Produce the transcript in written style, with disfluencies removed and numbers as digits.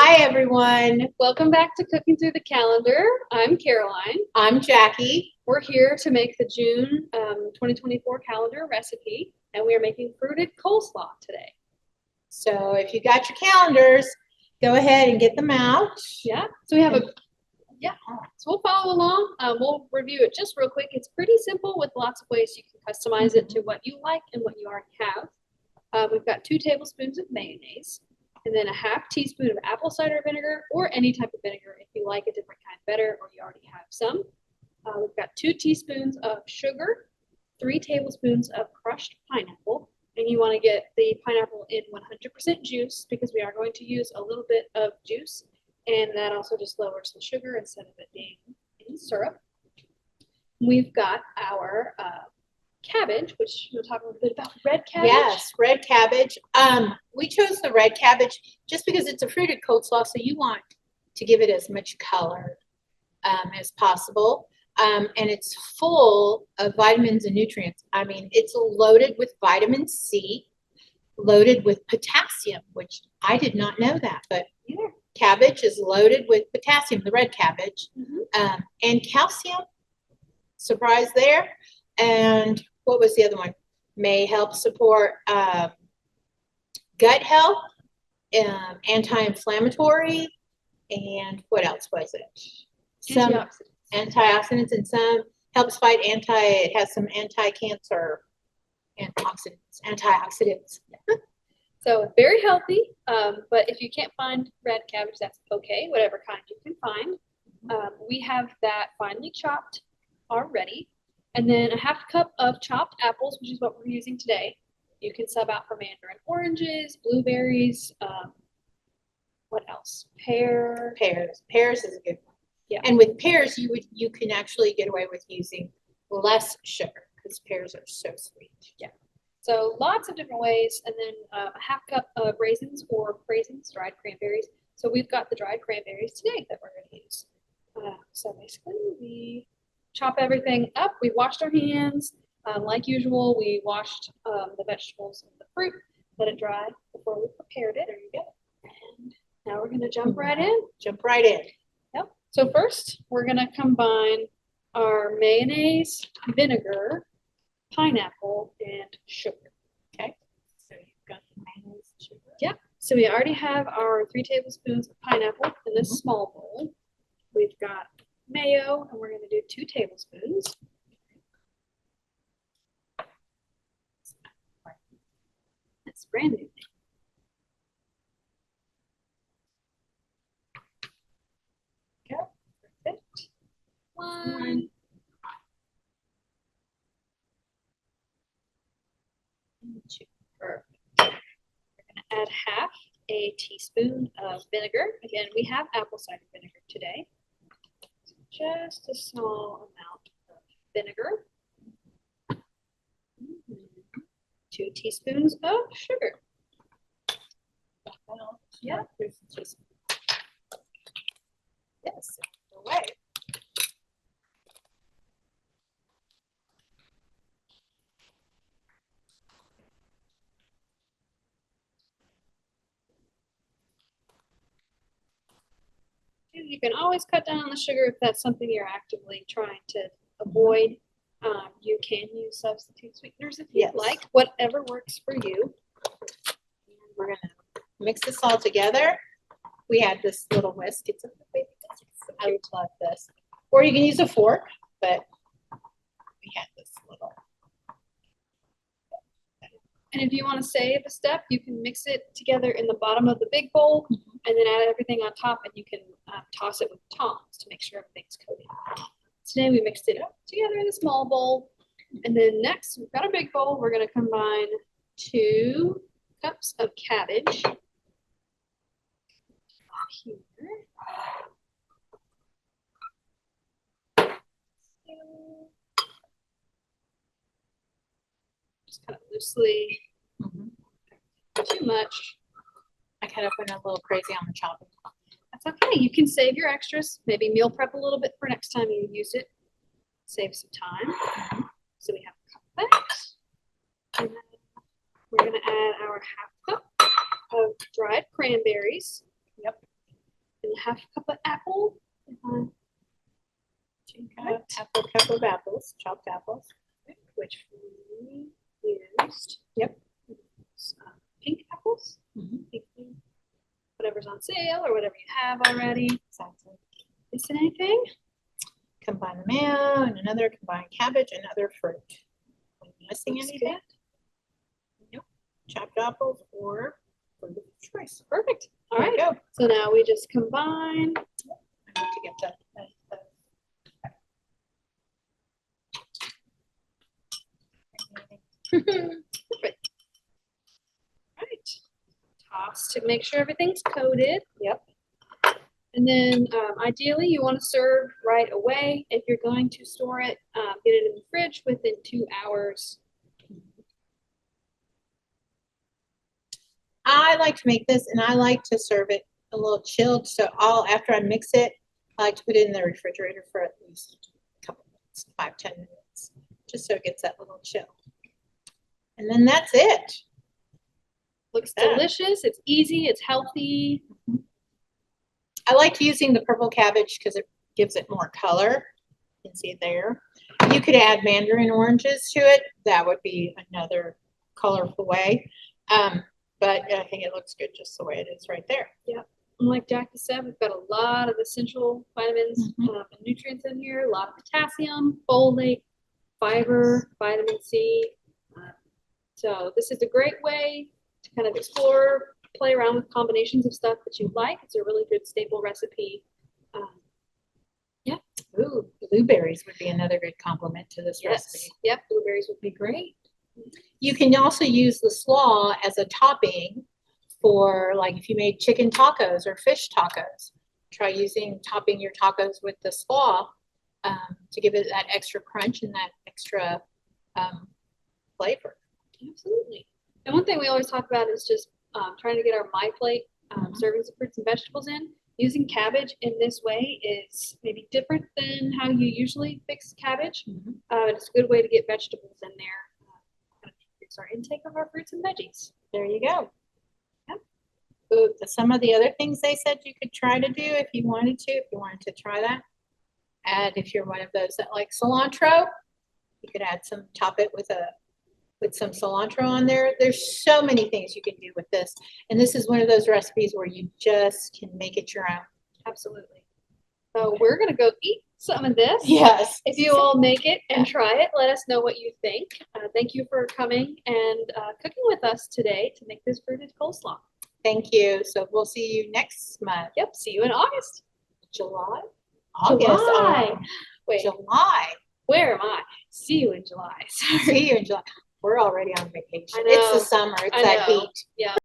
Hi, everyone. Welcome back to Cooking Through the Calendar. I'm Caroline. I'm Jackie. We're here to make the June 2024 calendar recipe, and we are making fruited coleslaw today. So if you got your calendars, go ahead and get them out. Yeah, so we have so we'll follow along. We'll review it just real quick. It's pretty simple with lots of ways you can customize it to what you like and what you already have. We've got 2 tablespoons of mayonnaise, and then a half teaspoon of apple cider vinegar or any type of vinegar if you like a different kind better or you already have some. We've got 2 teaspoons of sugar, 3 tablespoons of crushed pineapple, and you want to get the pineapple in 100% juice because we are going to use a little bit of juice, and that also just lowers the sugar instead of it being in syrup. We've got our cabbage, which we'll talk a little bit about red cabbage. Yes, red cabbage. We chose the red cabbage just because it's a fruited coleslaw, so you want to give it as much color as possible. And it's full of vitamins and nutrients. I mean, it's loaded with vitamin C, loaded with potassium, which I did not know that, but cabbage is loaded with potassium, the red cabbage, and calcium. Surprise there. And what was the other one? May help support gut health, anti-inflammatory, and what else was it? Some antioxidants, and some helps fight it has some anti-cancer antioxidants. So very healthy, but if you can't find red cabbage, that's okay, whatever kind you can find. We have that finely chopped already. And then a half cup of chopped apples, which is what we're using today. You can sub out for mandarin oranges, blueberries, what else? Pears. Pears is a good one. Yeah. And with pears, you can actually get away with using less sugar because pears are so sweet. Yeah. So lots of different ways. And then a half cup of raisins or dried cranberries. So we've got the dried cranberries today that we're going to use. So basically we chop everything up. We washed our hands. Like usual, we washed the vegetables and the fruit, let it dry before we prepared it. There you go. And now we're going to jump right in. Jump right in. Yep. So first, we're going to combine our mayonnaise, vinegar, pineapple, and sugar. Okay. So you've got the mayonnaise and sugar. Yep. So we already have our 3 tablespoons of pineapple in this small bowl. We've got mayo, and we're going to do 2 tablespoons. That's brand new. Okay, perfect. 1. And 2. Perfect. We're going to add half a teaspoon of vinegar. Again, we have apple cider vinegar today. Just a small amount of vinegar. 2 teaspoons of sugar. Yeah. Yes. Away. You can always cut down on the sugar if that's something you're actively trying to avoid. You can use substitute sweeteners if you like, whatever works for you. And we're going to mix this all together. We had this little whisk. It's a baby. I love this. Or you can use a fork, but we had this little. And if you want to save a step, you can mix it together in the bottom of the big bowl and then add everything on top, and you can toss it with tongs to make sure everything's coated. Today we mixed it up together in a small bowl. And then next, we've got a big bowl. We're going to combine 2 cups of cabbage. Here. Just kind of loosely. Too much. I kind of went a little crazy on the chopping. That's okay. You can save your extras. Maybe meal prep a little bit for next time you use it. Save some time. So we have a cup of that. And then we're going to add our half cup of dried cranberries. Yep. half a cup of apple. Uh, 2 cup of apples, chopped apples. which we used. Yep. Pink apples. Mhm. Pink, whatever's on sale or whatever you have already. Exactly. Missing anything? Combine the mayo and another combined cabbage and other fruit. Are you missing Looks anything? good. Nope. Chopped apples or fruit of choice. Perfect. All There right. you go. So now we just combine. I need to get that. Perfect. Right. Toss to make sure everything's coated. Yep. And then ideally you want to serve right away. If you're going to store it, get it in the fridge within 2 hours. I like to make this and I like to serve it a little chilled. So after I mix it, I like to put it in the refrigerator for at least a couple minutes, 5-10 minutes, just so it gets that little chill. And then that's it. Looks Yeah. delicious. It's easy. It's healthy. I like using the purple cabbage because it gives it more color. You can see it there. You could add mandarin oranges to it. That would be another colorful way. But I think it looks good just the way it is right there. And like Jackie said, we've got a lot of essential vitamins Mhm. and nutrients in here. A lot of potassium, folate, fiber, vitamin C. So this is a great way to kind of explore, play around with combinations of stuff that you like. It's a really good staple recipe. Ooh, blueberries would be another good complement to this recipe. Yep, blueberries would be great. You can also use the slaw as a topping for, like, if you made chicken tacos or fish tacos. Try topping your tacos with the slaw to give it that extra crunch and that extra flavor. Absolutely. And one thing we always talk about is just trying to get our My Plate servings of fruits and vegetables in. Using cabbage in this way is maybe different than how you usually fix cabbage. It's a good way to get vegetables in there. Kind of increase our intake of our fruits and veggies. There you go. Yep. Ooh, some of the other things they said you could try to do if you wanted to try that. Add, if you're one of those that like cilantro, you could top it with some cilantro on there. There's so many things you can do with this. And this is one of those recipes where you just can make it your own. Absolutely. So we're going to go eat some of this. Yes. If you all make it and try it, let us know what you think. Thank you for coming and cooking with us today to make this fruited coleslaw. Thank you. So we'll see you next month. Yep. See you in August. July? August. July. Oh, Wait, July. where am I? See you in July. Sorry. See you in July. We're already on vacation. I It's the know. summer. It's I that know. heat. Yeah.